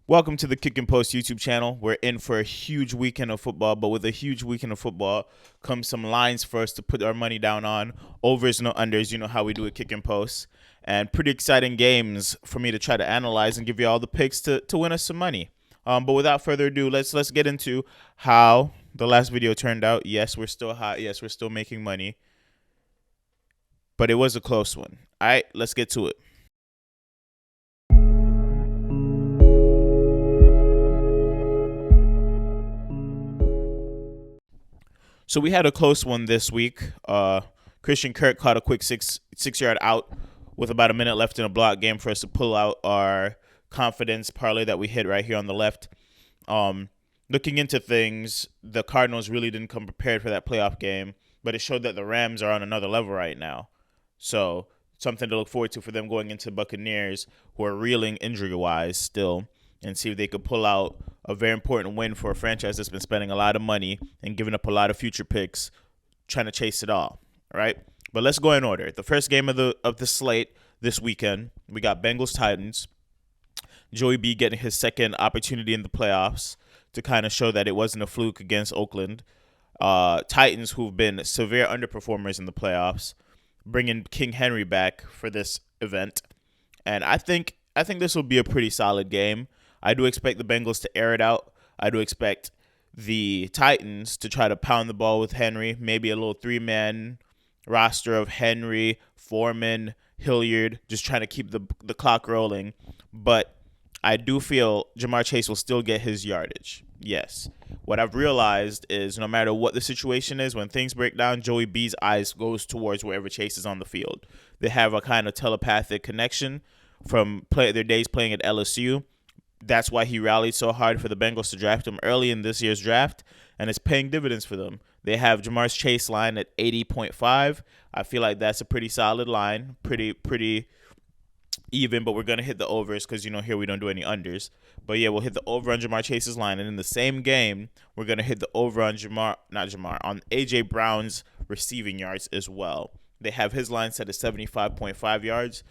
Welcome to the KickNPost YouTube channel. We're in for a huge weekend of football, but with a huge weekend of football comes some lines for us to put our money down on. Overs, no unders. You know how we do at KickNPost. And pretty exciting games for me to try to analyze and give you all the picks to win us some money. But without further ado, let's get into how the last video turned out. Yes, we're still hot. Yes, we're still making money. But it was a close one. All right, let's get to it. So we had a close one this week. Christian Kirk caught a quick six-yard out with about a minute left in a block game for us to pull out our confidence parlay that we hit right here on the left. Looking into things, the Cardinals really didn't come prepared for that playoff game, but it showed that the Rams are on another level right now. So something to look forward to for them going into Buccaneers, who are reeling injury-wise still, and see if they could pull out a very important win for a franchise that's been spending a lot of money and giving up a lot of future picks, trying to chase it all, right? But let's go in order. The first game of the slate this weekend, we got Bengals-Titans. Joey B getting his second opportunity in the playoffs to kind of show that it wasn't a fluke against Oakland. Titans, who've been severe underperformers in the playoffs, bringing King Henry back for this event. And I think this will be a pretty solid game. I do expect the Bengals to air it out. I do expect the Titans to try to pound the ball with Henry, maybe a little three-man roster of Henry, Foreman, Hilliard, just trying to keep the clock rolling. But I do feel Jamar Chase will still get his yardage. Yes. What I've realized is no matter what the situation is, when things break down, Joey B's eyes goes towards wherever Chase is on the field. They have a kind of telepathic connection from their days playing at LSU. That's why he rallied so hard for the Bengals to draft him early in this year's draft, and it's paying dividends for them. They have Jamar Chase line at 80.5. I feel like that's a pretty solid line, pretty even, but we're going to hit the overs because, here we don't do any unders. But, yeah, we'll hit the over on Jamar Chase's line, and in the same game, we're going to hit the over on on A.J. Brown's receiving yards as well. They have his line set at 75.5 yards.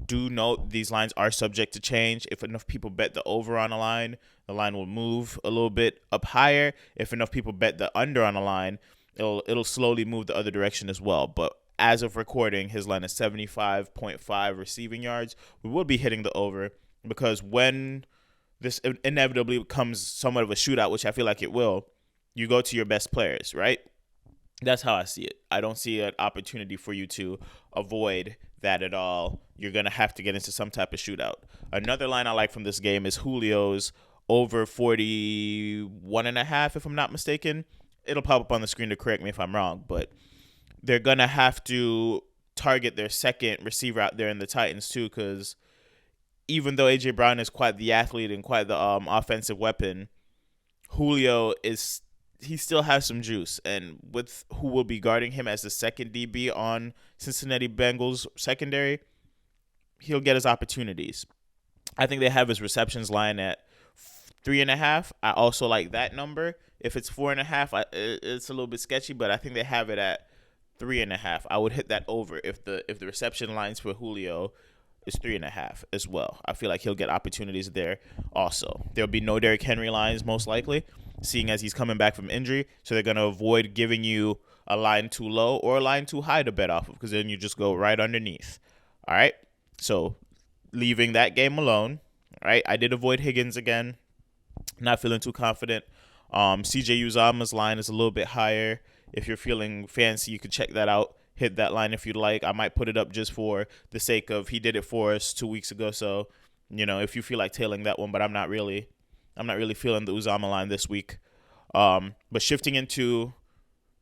Do note these lines are subject to change. If enough people bet the over on a line, the line will move a little bit up higher. If enough people bet the under on a line, it'll slowly move the other direction as well. But as of recording, his line is 75.5 receiving yards. We will be hitting the over because when this inevitably becomes somewhat of a shootout, which I feel like it will, you go to your best players, right? That's how I see it. I don't see an opportunity for you to avoid that at all. You're going to have to get into some type of shootout. Another line I like from this game is Julio's over 41.5, if I'm not mistaken. It'll pop up on the screen to correct me if I'm wrong, but they're going to have to target their second receiver out there in the Titans too, because even though A.J. Brown is quite the athlete and quite the offensive weapon, Julio he still has some juice, and with who will be guarding him as the second DB on Cincinnati Bengals secondary, he'll get his opportunities. I think they have his receptions line at 3.5. I also like that number. If it's 4.5, it's a little bit sketchy, but I think they have it at 3.5. I would hit that over if the reception lines for Julio is 3.5 as well. I feel like he'll get opportunities there also. There'll be no Derrick Henry lines most likely, seeing as he's coming back from injury. So they're going to avoid giving you a line too low or a line too high to bet off of, because then you just go right underneath. All right. So leaving that game alone. All right. I did avoid Higgins again. Not feeling too confident. CJ Uzama's line is a little bit higher. If you're feeling fancy, you can check that out. Hit that line if you'd like. I might put it up just for the sake of he did it for us 2 weeks ago. So, if you feel like tailing that one, but I'm not really feeling the Uzama line this week. But shifting into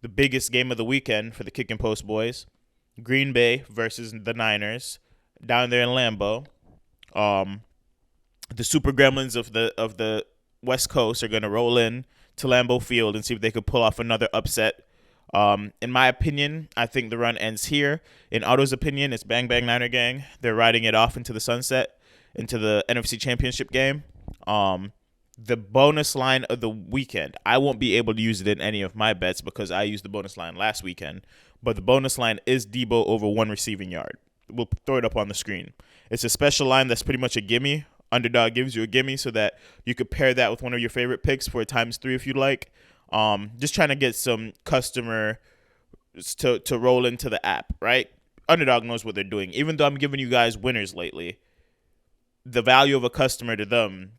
the biggest game of the weekend for the KickNPost boys, Green Bay versus the Niners down there in Lambeau. The Super Gremlins of the West Coast are going to roll in to Lambeau Field and see if they could pull off another upset. In my opinion, I think the run ends here. In Otto's opinion, it's bang, bang, Niner gang. They're riding it off into the sunset, into the NFC Championship game. The bonus line of the weekend, I won't be able to use it in any of my bets because I used the bonus line last weekend. But the bonus line is Debo over 1 receiving yard. We'll throw it up on the screen. It's a special line that's pretty much a gimme Underdog gives you a gimme so that you could pair that with one of your favorite picks for a ×3 if you'd like. Just trying to get some customer to roll into the app, right? Underdog knows what they're doing. Even though I'm giving you guys winners lately, the value of a customer to them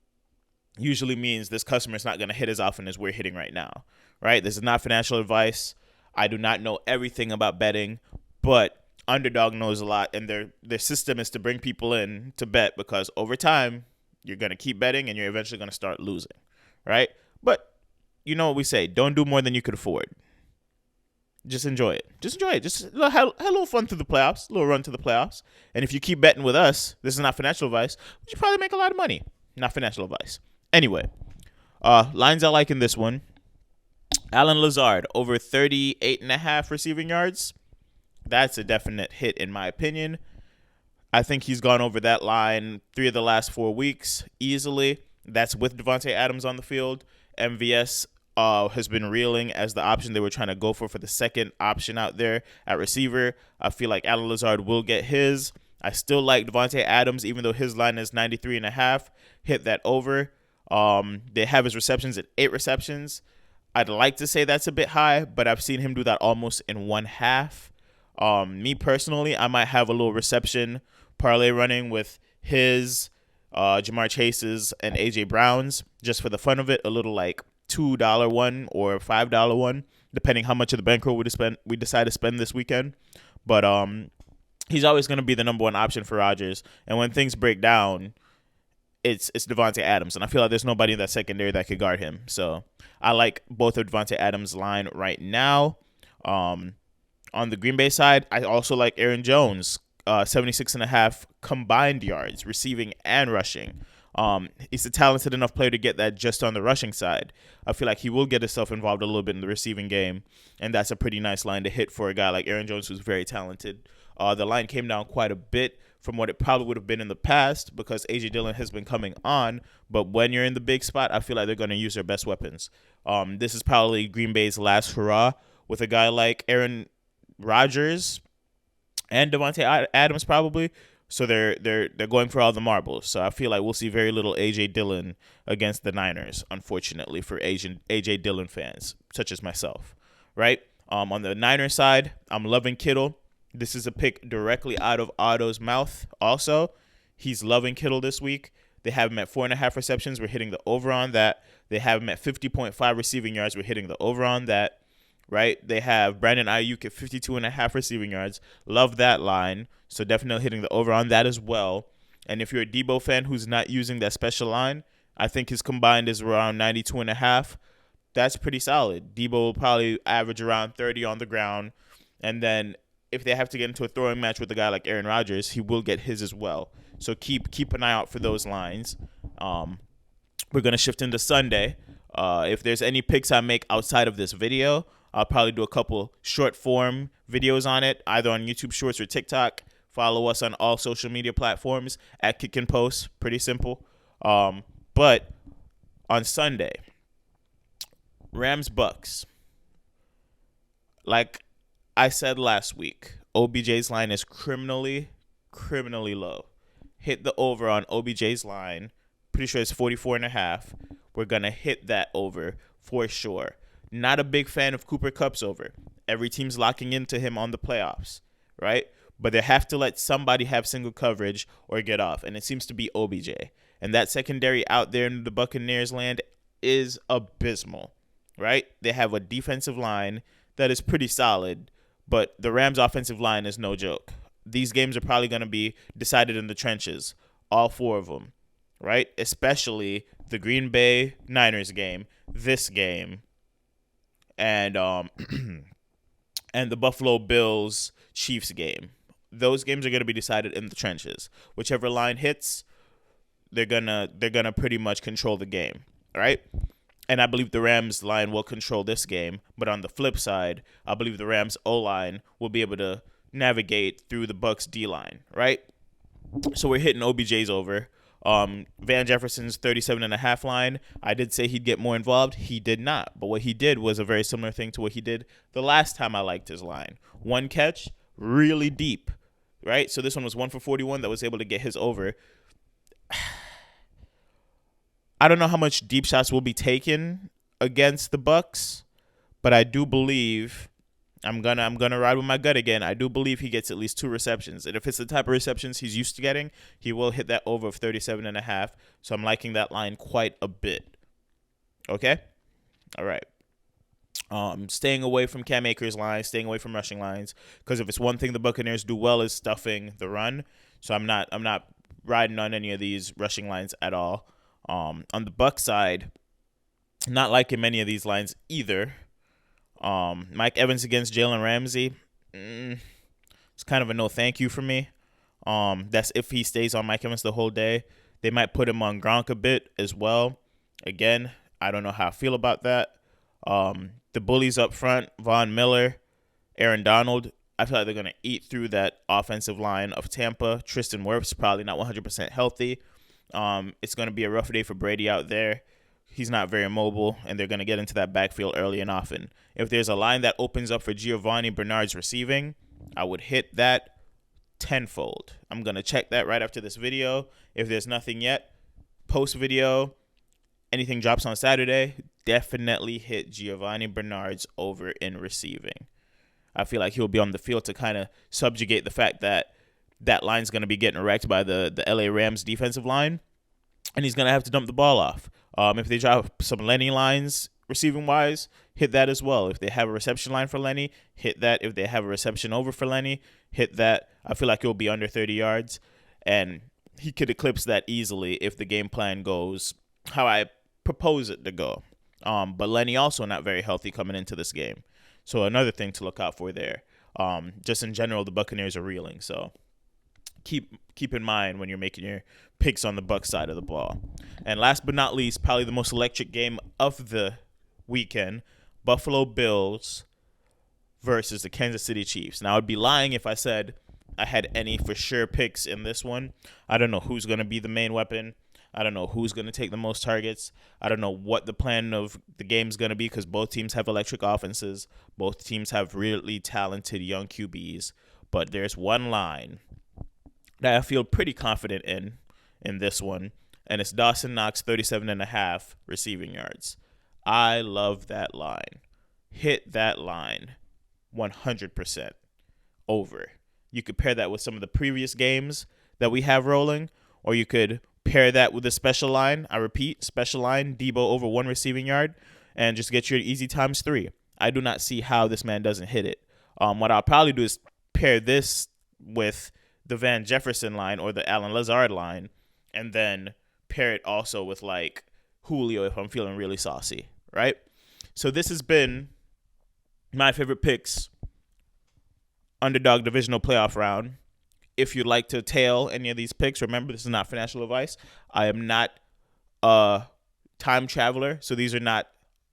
usually means this customer is not going to hit as often as we're hitting right now, right? This is not financial advice. I do not know everything about betting, but Underdog knows a lot, and their system is to bring people in to bet because over time you're going to keep betting and you're eventually going to start losing, right? But you know what we say, don't do more than you could afford. Just enjoy it. Just have a little fun through the playoffs, a little run to the playoffs. And if you keep betting with us, this is not financial advice, but you probably make a lot of money. Not financial advice. Anyway, lines I like in this one. Alan Lazard, over 38.5 receiving yards. That's a definite hit in my opinion. I think he's gone over that line 3 of the last 4 weeks easily. That's with Devonta Adams on the field. MVS has been reeling as the option they were trying to go for the second option out there at receiver. I feel like Alan Lazard will get his. I still like Devonta Adams, even though his line is 93.5. Hit that over. They have his receptions at 8 receptions. I'd like to say that's a bit high, but I've seen him do that almost in one half. Me personally, I might have a little reception parlay running with his, Jamar Chase's, and AJ Brown's just for the fun of it. A little like $2 one or $5 one, depending how much of the bankroll we decide to spend this weekend. But he's always going to be the number one option for Rodgers. And when things break down, it's Devonta Adams, and I feel like there's nobody in that secondary that could guard him. So I like both of Devonta Adams' line right now. On the Green Bay side, I also like Aaron Jones, 76.5 combined yards, receiving and rushing. He's a talented enough player to get that just on the rushing side. I feel like he will get himself involved a little bit in the receiving game, and that's a pretty nice line to hit for a guy like Aaron Jones, who's very talented. The line came down quite a bit from what it probably would have been in the past because A.J. Dillon has been coming on, but when you're in the big spot, I feel like they're going to use their best weapons. This is probably Green Bay's last hurrah with a guy like Aaron Rodgers and Devonta Adams probably. So they're going for all the marbles. So I feel like we'll see very little A.J. Dillon against the Niners, unfortunately, for A.J. Dillon fans, such as myself, right? On the Niners side, I'm loving Kittle. This is a pick directly out of Otto's mouth also. He's loving Kittle this week. They have him at 4.5 receptions. We're hitting the over on that. They have him at 50.5 receiving yards. We're hitting the over on that, right? They have Brandon Ayuk at 52.5 receiving yards. Love that line. So definitely hitting the over on that as well. And if you're a Debo fan who's not using that special line, I think his combined is around 92.5. That's pretty solid. Debo will probably average around 30 on the ground. And then if they have to get into a throwing match with a guy like Aaron Rodgers, he will get his as well. So keep an eye out for those lines. We're going to shift into Sunday. If there's any picks I make outside of this video, I'll probably do a couple short form videos on it, either on YouTube Shorts or TikTok. Follow us on all social media platforms at KickNPost. Pretty simple. But on Sunday, Rams Bucs. Like I said last week, OBJ's line is criminally low. Hit the over on OBJ's line. Pretty sure it's 44.5. We're going to hit that over for sure. Not a big fan of Cooper Kupp's over. Every team's locking into him on the playoffs, right? But they have to let somebody have single coverage or get off, and it seems to be OBJ. And that secondary out there in the Buccaneers land is abysmal, right? They have a defensive line that is pretty solid, but the Rams' offensive line is no joke. These games are probably going to be decided in the trenches, all 4 of them, right? Especially the Green Bay Niners game, this game, and and the Buffalo Bills Chiefs game. Those games are going to be decided in the trenches. Whichever line hits, they're gonna pretty much control the game, right? And I believe the Rams line will control this game. But on the flip side, I believe the Rams O-line will be able to navigate through the Bucs D-line, right? So we're hitting OBJ's over. Van Jefferson's 37.5 line, I did say he'd get more involved. He did not. But what he did was a very similar thing to what he did the last time I liked his line. 1 catch, really deep, right? So this one was 1 for 41 that was able to get his over. I don't know how much deep shots will be taken against the Bucs, but I do believe I'm gonna ride with my gut again. I do believe he gets at least 2 receptions. And if it's the type of receptions he's used to getting, he will hit that over of 37.5. So I'm liking that line quite a bit. Okay? All right. Staying away from Cam Akers' lines, staying away from rushing lines, because if it's one thing the Buccaneers do well is stuffing the run. So I'm not riding on any of these rushing lines at all. On the Bucs side, not liking many of these lines either. Mike Evans against Jalen Ramsey, it's kind of a no thank you for me. That's if he stays on Mike Evans the whole day. They might put him on Gronk a bit as well. Again, I don't know how I feel about that. The bullies up front, Von Miller, Aaron Donald, I feel like they're going to eat through that offensive line of Tampa. Tristan Wirfs probably not 100% healthy. It's going to be a rough day for Brady out there. He's not very mobile, and they're going to get into that backfield early and often. If there's a line that opens up for Giovanni Bernard's receiving, I would hit that tenfold. I'm going to check that right after this video. If there's nothing yet, post-video, anything drops on Saturday, definitely hit Giovanni Bernard's over in receiving. I feel like he'll be on the field to kind of subjugate the fact that that line's going to be getting wrecked by the LA Rams defensive line, and he's going to have to dump the ball off. If they drop some Lenny lines receiving-wise, hit that as well. If they have a reception line for Lenny, hit that. If they have a reception over for Lenny, hit that. I feel like he'll be under 30 yards, and he could eclipse that easily if the game plan goes how I propose it to go. But Lenny also not very healthy coming into this game. So another thing to look out for there. Just in general, the Buccaneers are reeling. So keep in mind when you're making your picks on the Bucs side of the ball. And last but not least, probably the most electric game of the weekend, Buffalo Bills versus the Kansas City Chiefs. Now, I'd be lying if I said I had any for sure picks in this one. I don't know who's going to be the main weapon. I don't know who's going to take the most targets. I don't know what the plan of the game is going to be because both teams have electric offenses. Both teams have really talented young QBs. But there's one line that I feel pretty confident in this one, and it's Dawson Knox 37.5 receiving yards. I love that line. Hit that line 100% over. You could pair that with some of the previous games that we have rolling, or you could pair that with a special line. I repeat, special line, Debo over 1 receiving yard, and just get your easy times 3. I do not see how this man doesn't hit it. What I'll probably do is pair this with the Van Jefferson line or the Alan Lazard line, and then pair it also with like Julio if I'm feeling really saucy, right? So this has been my favorite picks, Underdog Divisional Playoff Round. If you'd like to tail any of these picks, remember this is not financial advice. I am not a time traveler, so these are not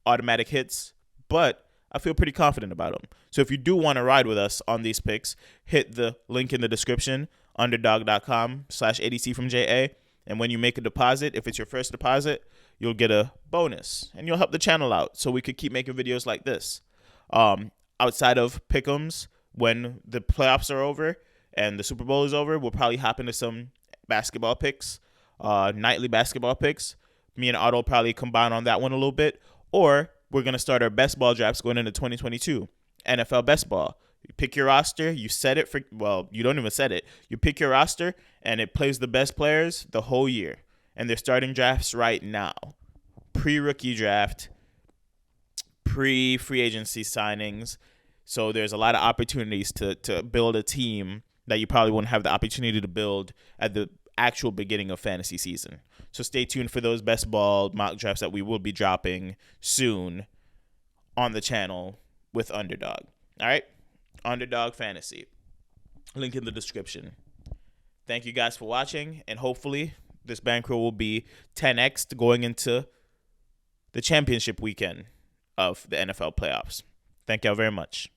automatic hits, but I feel pretty confident about them. So if you do want to ride with us on these picks, hit the link in the description, underdog.com/ADC from JA. And when you make a deposit, if it's your first deposit, you'll get a bonus. And you'll help the channel out so we could keep making videos like this. Outside of pick'ems, when the playoffs are over and the Super Bowl is over, we'll probably hop into some basketball picks, nightly basketball picks. Me and Otto probably combine on that one a little bit. Or we're going to start our best ball drafts going into 2022. NFL best ball. You pick your roster, you set it for, well, you don't even set it. You pick your roster, and it plays the best players the whole year. And they're starting drafts right now. Pre-rookie draft, pre-free agency signings. So there's a lot of opportunities to build a team that you probably wouldn't have the opportunity to build at the actual beginning of fantasy season. So stay tuned for those best ball mock drafts that we will be dropping soon on the channel with Underdog. All right? Underdog Fantasy. Link in the description. Thank you guys for watching, and hopefully this bankroll will be 10x going into the championship weekend of the NFL playoffs. Thank y'all very much.